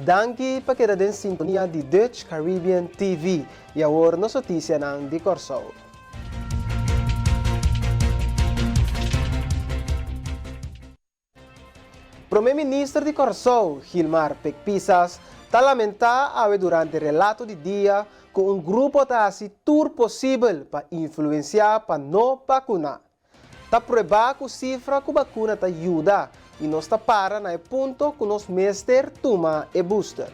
Danke para quedar em sintonia de Dutch Caribbean TV. E agora nossa notícia ng de Corsol. Primeiro-Ministro de Corsol, Gilmar Pecpisas, está lamentado durante o relato de dia com grupo está assim tudo possível para influenciar para não vacinar. Está provado que a cifra que a vacuna está ajuda e não está para no ponto que nos mestres toma e booster.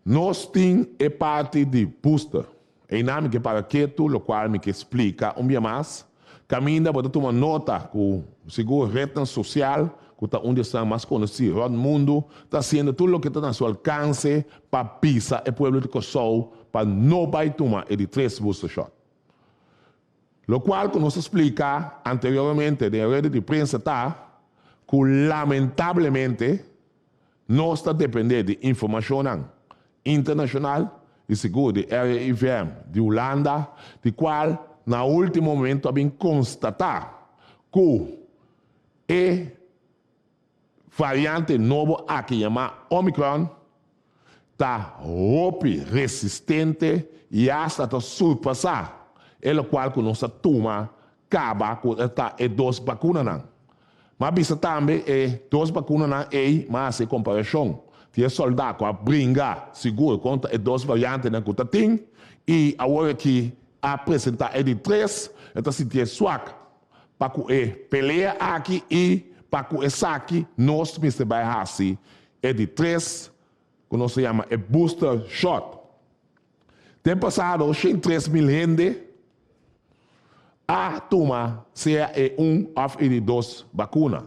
Nós temos a parte de booster. Em nome que para que tu, o qual me explica dia mais, caminha para tomar nota que o seguro rede social que está onde está mais conhecido no mundo, está fazendo tudo o que está no seu alcance para pisar o povo de Kosovo para não vai tomar de 3 booster shot. Lo qual que nos explica anteriormente na rede de prensa está que lamentavelmente não está dependendo de informação internacional e seguro de RIVM de Holanda, de qual no último momento ha bem constatado que a variante nova aqui chamada Omicron está resistente e hasta surpassar, o qual que nós toma acaba com esta 2 vacinas. Mas bisa também 2 vacinas mas em comparação tem soldado que brinca seguro contra 2 variantes que está tem e agora que apresentar de 3, então se tem swak para que peleia aqui e para que essa aqui nós Mr. Baihasi de 3 que nós chama booster shot. Tem passado 3.000 gente a tomar seja de 2 vacinas.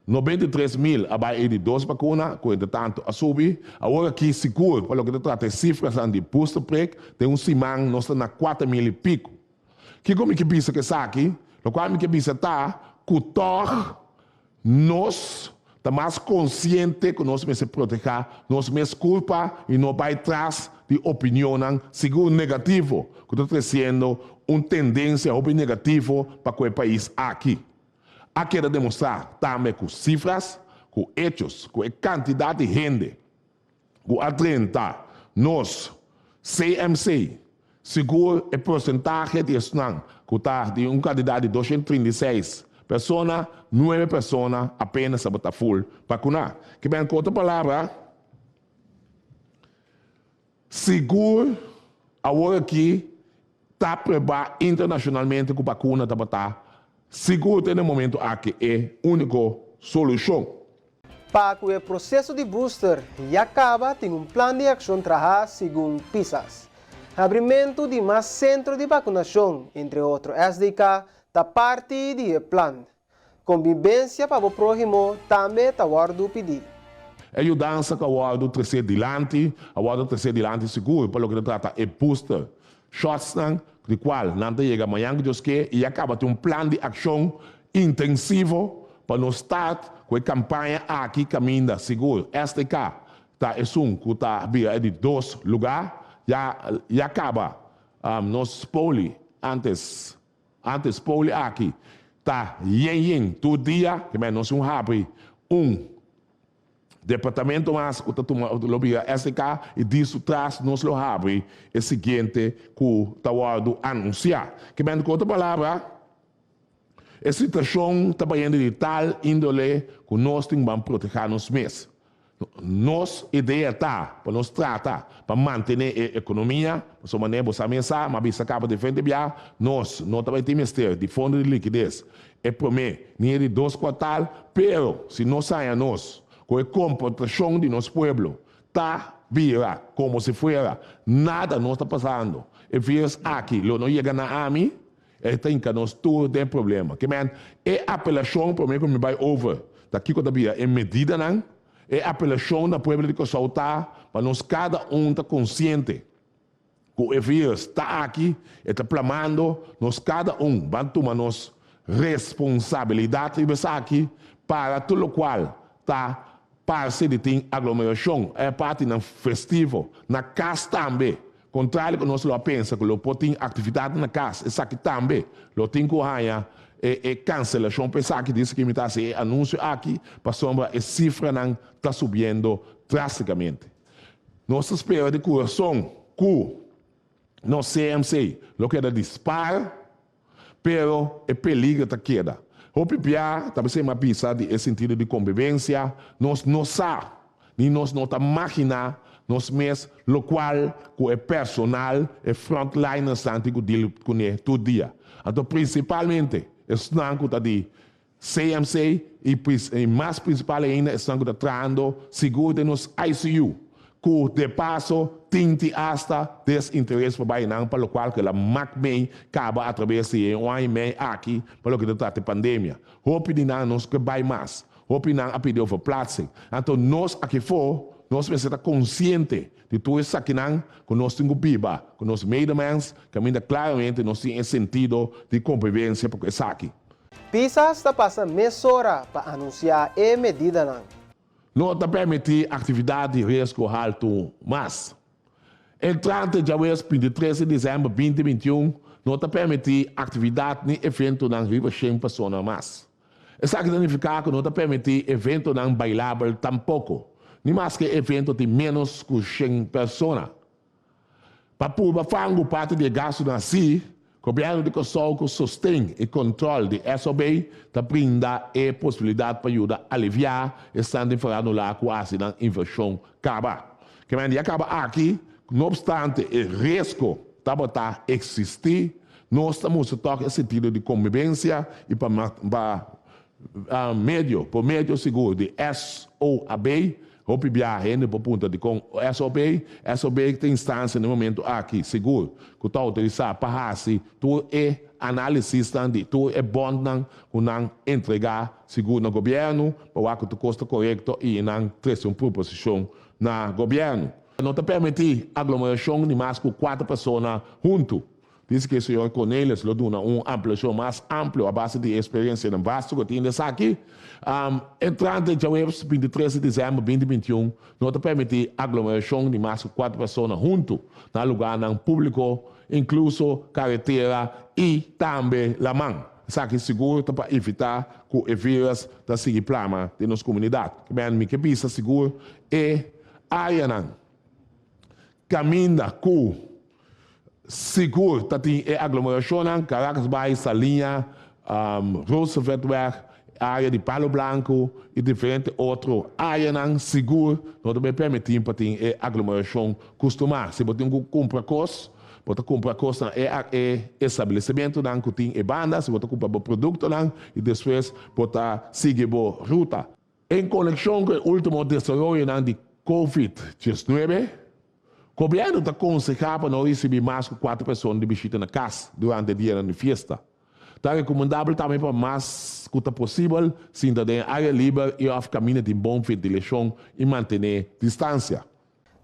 93.000 abaixo de 2 vacinas, com tanto a subir. Agora que seguro, para o que trata de cifras de booster break, tem semana nós estamos na 4.000 e pico. Que como que pensa que está aqui? O qual que pensa está que nós estamos mais conscientes que nós se proteger, nós mesmos culpa e não vai atrás de opinião seguro negativo, que está trazendo uma tendência negativa para o país aqui. A quero demonstrar também com cifras, com hechos, com a quantidade de gente, com a 30, nós, CMC, seguro a porcentagem de estudante, que está de um candidato de 236 pessoas, 9 pessoas apenas a botar full vacinar. Que bem, com outra palavra, seguro, agora que está preparado internacionalmente com a vacuna para botar seguro no momento aqui é a única solução. Para que o processo de booster já acaba, tem um plano de ação trabalhar segundo PISAS. Abrimento de mais centros de vacinação, entre outros SDK, da parte do plano. Convivência para o próximo também está guardado pedir. A ajudança que o do terceiro dilante, seguro, para o que trata é booster shots, de qual não chega amanhã que e acaba de um plano de ação intensivo para nós estar com a campanha aqui caminha seguro. STK está que está de 2 lugares, já acaba nós poli antes poli aqui está todo dia que nós abre departamento mais que está STK e disso traz nós lo abre o seguinte que está anunciar. Que bem, com outra palavra, a situação está indo de tal índole que nós temos que proteger nós mesmos. Nossa ideia está para nós tratar, para manter a economia, para maneira você pensar, mas você acaba de frente nós também temos que ter de fundo de liquidez. É prometer, nem de 2 quartais, pero se nós saímos com a comportação de nosso povo, está vira como se fuera, nada não está passando. E vírus aqui, não chega na AMI, tem que nós todos tem problema. Que man, é apelação para mim que me vai over. Daqui que eu é medida não, é apelação da povo de Kosovo para nós cada está consciente que o vírus está aqui, está plamando, nós cada vai tomar nos responsabilidade e aqui para tudo o qual está parte de ter aglomeração, é parte do festivo, na casa também. Contrário que nós pensa que pode ter atividade na casa, isso aqui também, tem que ganhar cancelação, pensar que disse que me está se anúncio aqui, para sombra a cifra não está subindo drasticamente. Nós esperamos de coração que no CMC, lo que era dispara, pero é peligro da queda. O PPA também se uma pista de sentido de convivência, nós não sabemos, nem nós não imaginamos, nós mesmos, lo qual, com o personal, é frontline, estante com ele todo dia. Então, principalmente, estão com de CMC e mais principal ainda, estão com trando seguro nos ICU, que de passo, tinti hasta desinteresse para bainar, para o qual que a MACMEI acaba através de um ano e meio aqui, para o que trata de pandemia. Hope de nós que vai mais. Hope não a pediu para placer. Então, nós aqui for, nós precisamos estar conscientes de tudo isso aqui, que nós temos biba, que nós meio-mans, que ainda claramente nós temos sentido de convivência, porque isso aqui. PISA está passando mesura para anunciar a medida. Não está permitindo atividade de risco alto mais. Em 30 de janeiro, 23 de dezembro de 2021, não está permitindo atividade nem evento não riba 100 pessoas mais. Isso aqui significa que não está permitindo evento não bailável tampouco. Nem mais que evento de menos que 100 pessoas. Para pôr fango parte de gasto na si, o governo de Kosovo sustém e controle de SOB para brindar a possibilidade para ajudar a aliviar estando enfrentando lá quase na inversão acaba. Que mas acaba aqui, não obstante o risco está existir, nós estamos tocar esse sentido de convivência e para por meio seguro de SOAB, o PBA rende por ponto de com SOB tem instância no momento aqui, seguro, que está utilizado para fazer tudo é análise, tudo é bom que não entregar seguro no governo, para que o custo correto e não trazer uma proposição no governo. Não te permitir aglomeração de mais que 4 pessoas junto. Diz que o senhor Cornelius lhe dá uma ampliação mais ampla à base de experiência no vasto que tem aqui. Em 30 de janeiro, 23 de dezembro de 2021, não te permitir aglomeração de mais que 4 pessoas junto no lugar não público, incluso carretera e também la mão. Isso aqui seguro para evitar que o vírus da seguir plama de nossa comunidade. Que pisa seguro é aí caminha com seguro, tem aglomeração, Caracas Bay, Salinha, Rooseveltweg, área de Palo Branco e diferentes outras áreas seguro, não também permitir para ter aglomeração costumar. Se você compra coisa, você compra coisa no estabelecimento, que tem banda, se você compra produto, e depois você seguir a ruta. Em conexão com o último desenvolvimento de COVID-19, o governo está aconselhando para não receber mais que 4 pessoas de visita na casa durante o dia da festa. Está recomendável também para mais que possível, se tem área livre e o caminho de bom ventilação e manter distância.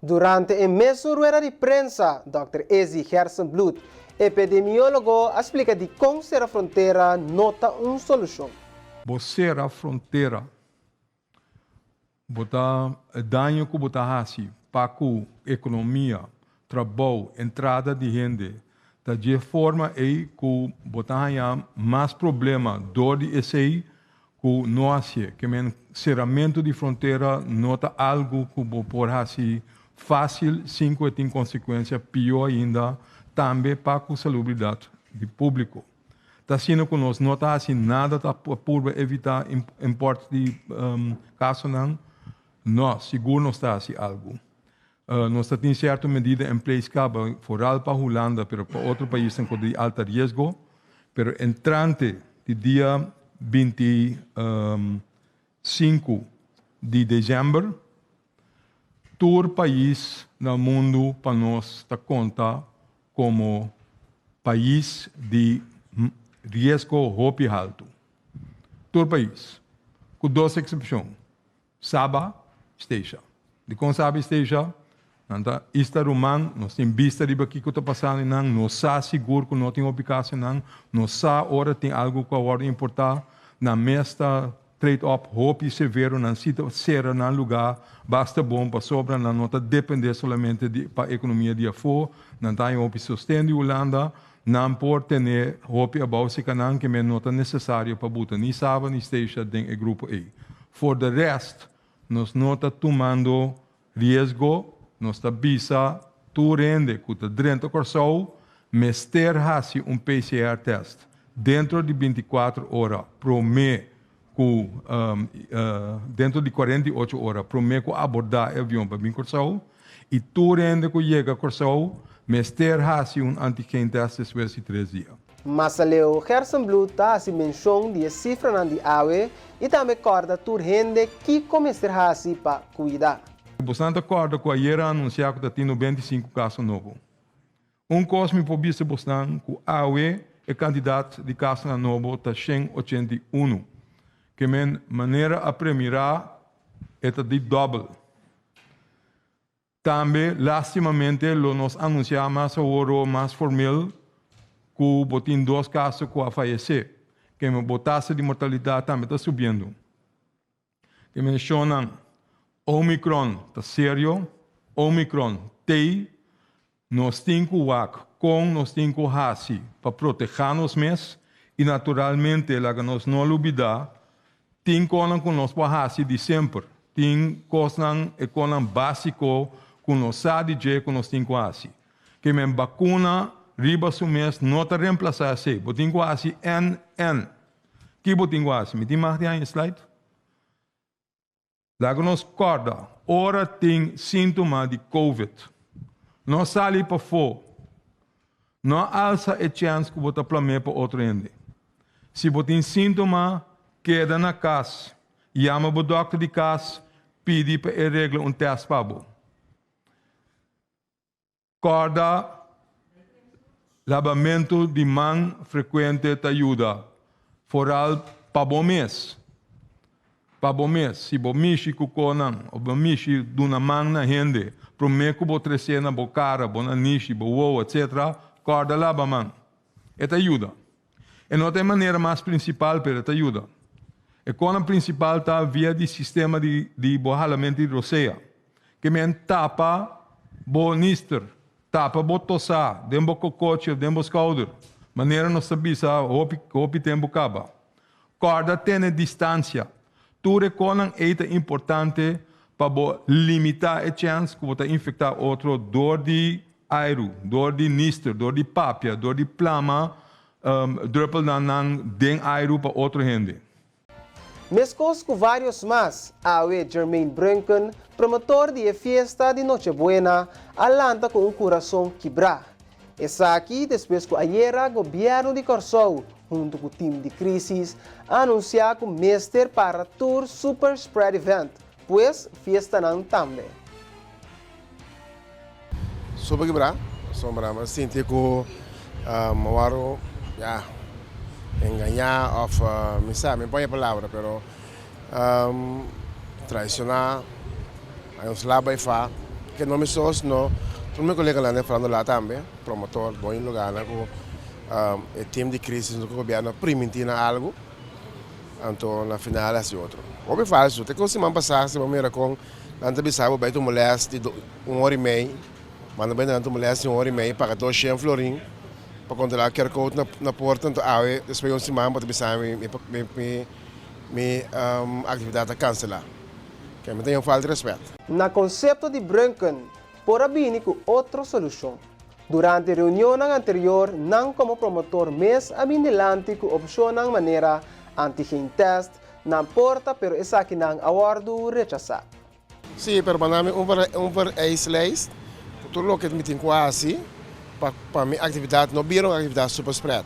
Durante a mesma rueda de prensa, Dr. Ezi Gersenblut, epidemiólogo, explica de como ser a fronteira nota uma solução. Você a fronteira, botar dano que botar assim, para a economia, trabalho, entrada de gente, de forma aí que botar mais problema dor de esse que nós que o cerramento de fronteira nota algo que por assim fácil, sim que tem consequência pior ainda também para a salubridade do público. Está sendo que nós não está assim nada por evitar importe de caso não seguro não está assim algo. Nós temos certa medida em place foral para a Holanda, mas para outro país tem de alto risco. Mas entrante de dia 25 de dezembro, todo o país no mundo para nós está conta como país de risco hopi alto. Todo o país, com 2 exceções. Sabah, esteja. De como Sabah esteja, nanta esta romano, nós temos vista de aqui que está passando, nós sabemos seguro que não tem obrigação, nós sabemos hora tem algo que é importante, na mesta trade-off hope severo, na situação no lugar, basta bom para sobra, não está depender somente para a economia de fora, não tem hope sustento de Holanda, não por ter hope about se canang que me nota necessário para botar ni sábado ni esteja dentro do grupo A. For the rest, nos nota tomando risco, nos está bisa tu rende que está dentro do corso, mester hasi PCR test dentro de 24 horas, promete que dentro de 48 horas, promete que abordar o avião para vir corso, e tu rende que chega corso, mester hasi antigen test después de 3 dias. Mas leo Gerson Blue ta si menção de cifra nan di awe e também corda tur rende que começar hasi para cuidar. Bastante acordo com a IERA anunciar que está tendo 25 casos novos. Cosme por vista bastante que a AUE é candidato de casos novos está 181, que de maneira a premirar é de dobro. Também, lastimamente, nos anunciamos mais agora, mais formal, que botem 2 casos que a falecer, que a taxa de mortalidade também está subindo. Que mencionam Omicron está sério, Omicron tem, nós temos que com nós temos que fazer para proteger-nos mesmos e naturalmente, lá que nós não olvidar, tem coisas que nós podemos fazer de sempre, tem coisas básicas que nós sabemos que nós temos que fazer. Que a vacuna, riba do mês, não está reemplaçada, você tem que fazer N. Que você tem que fazer? Me tem mais de um slide? Lá que nós corda, ora tem sintoma de COVID. Não sai para fora. Não alça a chance que você planeja para outro ende. Se você tem sintoma, queda na casa. Chama o doctor de casa, pede para ele regle teste para você. Corda, lavamento de mão frequente te ajuda. Foral para bom mês. Para bom mês, se você mexe com o conan, ou você mexe de uma mão na rende, prometo que você trecer na boa cara, boa niche, boa etc., corda lava a mão. Isso ajuda. E não tem maneira mais principal para isso ajuda. A conan principal está via do sistema de borralamento de roceia, que me tapa bo nister, tapa bo tossar, dentro do cocote, dentro do scouder. Maneira não sabe se o tempo acaba. Corda tem distância. Tudo conan é importante para limitar a chance que você infectar outro dor de aero, dor de nister, dor de papia, dor de plama, druppel nan den aero para outro rende. Mescos com vários mais, Awe Jermaine Brunken, promotor de fiesta de Nochebuena, alanta com coração quebrado. Essa aqui, depois que a IERA, governo de Corsou, junto com o time de crisis, anunciar que o mestre para Tour Super Spread Event, pois fiesta não também. Super quebrado, sombra, mas sinto que mawaro, enganar, me sabe, me põe a palavra, pero traicionar, aí uns lá vai fa, que não me sos não, todo meu colega lá falando lá também, promotor, bom lugar, né, o time de crise do governo permitir algo, então na final é outro. O que faz isso? Tem que semana passada, se você com, antes de sair, vai tu mulher de 1h30, mas também antes mulher de 1h30 para 200 florim, para controlar aquele code na porta, então depois de semana para sair minha atividade cancelar. Que me tenho falta de respeito. Na conceito de Brunken, por abrir com outra solução. Durante a reunião anterior, não como promotor, mas abindelante com opção na maneira antigen test na porta, pero essa aqui não awardo rechazar. Sim, pero para mim leis, tudo o que me tem quase para minha atividade, não viram atividade super spread.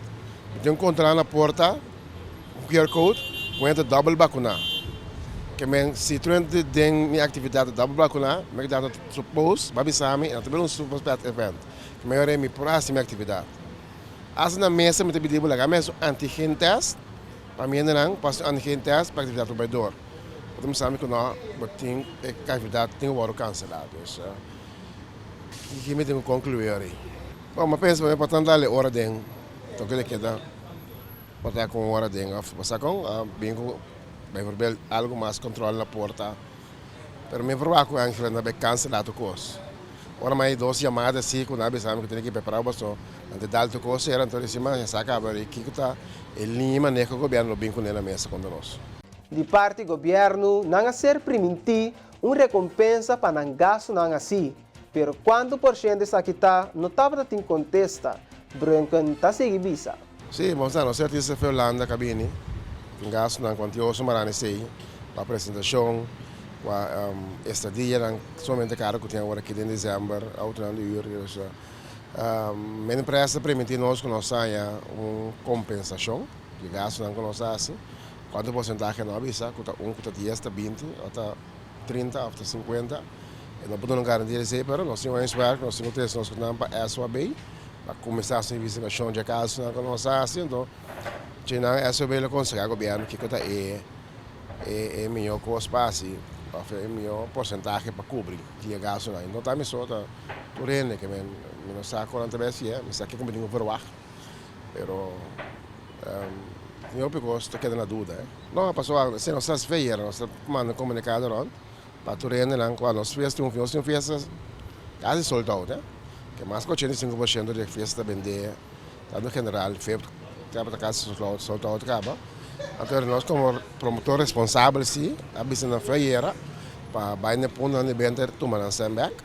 Eu tenho que encontrar na porta um QR code, com double vacuna. Que se tu tem minha atividade double vacuna, me dá suppose, babisami, eu também super spread event. Maior é minha próxima atividade. As na mesa me pediu lá, mas antigen test, para mim não, passo antigen test para atividade do baidor. Porque sabe que não, tem atividade tem o hora cancelado. E que me tenho que concluir aí. Bom, mas penso que é importante dar hora dentro. Então que queda, botar com hora dentro, passar com bem com, bem algo mais controle na porta. Pero me provar que o Angela não vai cancelar o curso. Ora mais 2 chamadas assim, quando avisamos que tem que preparar o basto, antes de dar o coisa, era então cima, já saca, agora que está ele lima, né, que o governo bem com ele na mesa com nós. De parte do governo, não a ser permitir uma recompensa para não gasto não assim, pero quando por cento está quita, não estava tem contesta, brancan tá seguir visa. Sim, mas não, certo isso foi Holanda cabine, um gasto não quantioso marane sei, a apresentação, a estadia não somente caro que tinha agora aqui em dezembro, outro ano de euro, isso. Minha empresa permitiu nós que nós saia uma compensação de gasto não que nós assim. Quanto porcentagem não avisa, que está 10, está 20, está 30, está 50. Não podemos garantir isso, mas nós temos um esforço, nós temos três, nós temos para SOB, para começar a investigação de casos que nós assim, então, a SOB consegue o governo que é melhor que o espaço, é melhor porcentagem para cobrir que é gasto não. Então, está me só, está por ele, que não sabe quanto vezes é, mas aqui como digo por baixo, pero eu gosto queda na dúvida. Não passou, se nós estamos feia, nós estamos mandando comunicado não, para tu rende não, quando nós fizemos festas quase soldado, né? Que mais que 85% de festa vender, tá no general, febre, acaba quase soldado acaba. Então nós como promotor responsável sim, a na feira para baixar ponto na evento tomar na Sandback.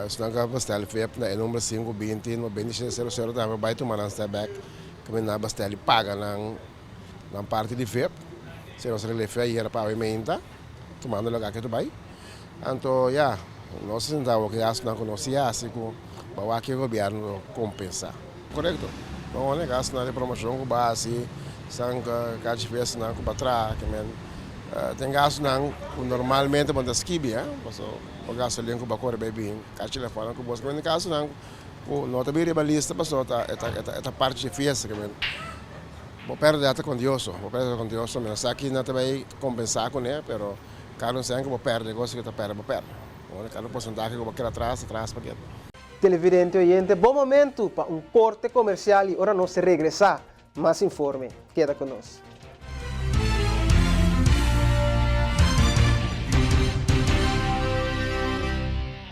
Se não acaba bastar febre na número 520 no 2600 da vai tomar na Sandback. Que na bastar paga na parte de febre. Se nós relefei era pavimenta, tomando lugar que tu vai. Então, nós sentamos que as não conhecia, assim que o governo compensa. Correto? Não é gasto na promoção com base, sangue, cada vez não com trás, que tem gasto não normalmente quando esquibe, o gasto ali com bacor bebê, cada telefone com bolsa, mas gasto não não também ribalista passou esta parte de festa que vou perder até com Deus, mas aqui não também compensar com ele, pero cada que vou perder coisa que está perde, cada porcentagem que vou querer atrás para quê. Televidente oyente, bom momento para um corte comercial e ora nós regressar. Mais informe, queda conosco.